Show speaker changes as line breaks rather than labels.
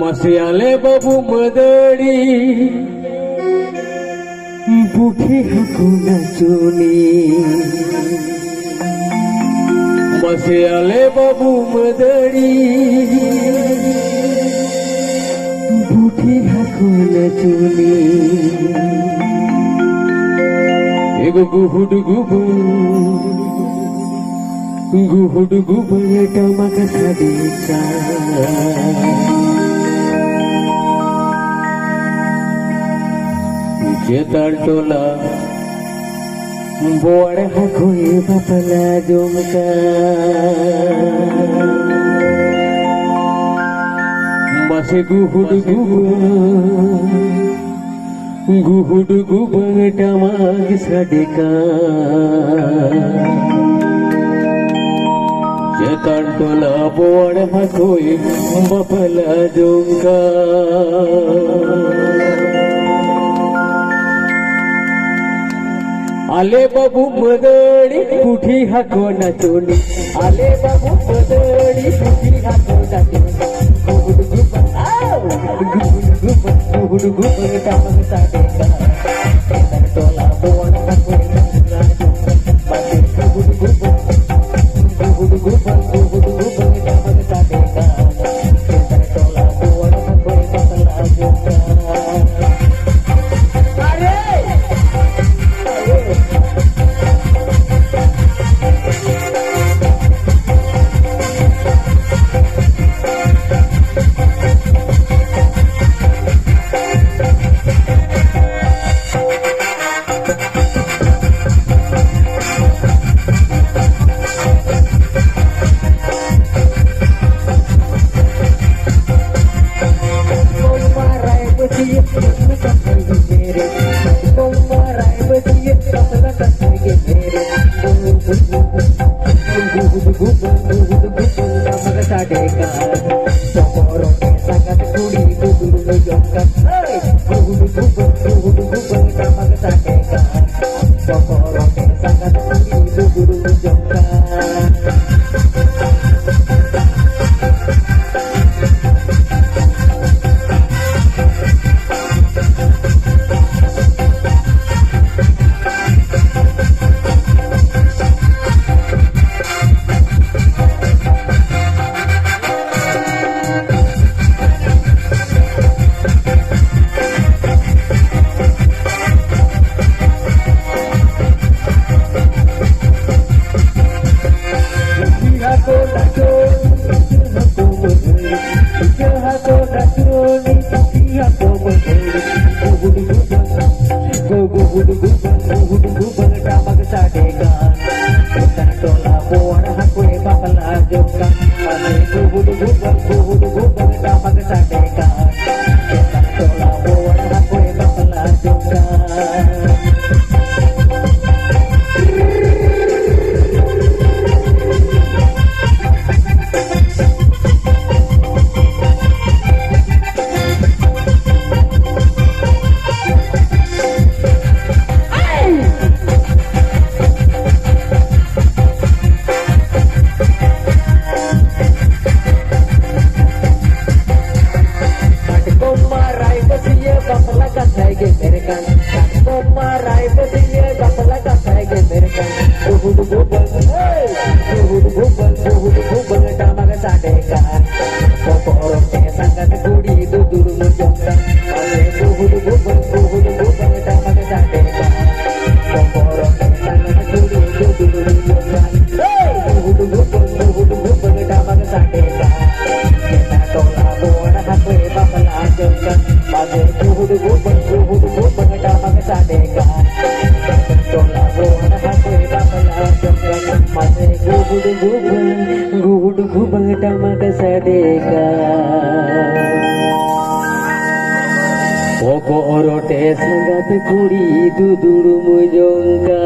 masih ale babu medari buki aku nacuni masih ale babu medari buki aku nacuni ego guhudu gubu tama kasadika Jetar tola boar hakoi bapala jomka mase guhudu gubu tamag sadika jetar tola boar hakoi bapala jomka आले बाबू मदड़ी पुठी हाको नचोनी आले बाबू मदड़ी पुठी हाको नचोनी गुहुड गुहुड टामग साडेका केतर टोला बोण हाको बाटे गुहुड गुहुड टामग साडेका केतर टोला बोण हाको बसला जोका गुहुड गुबंग टमक सडेका Poko orote sangat kuri dudur mujongka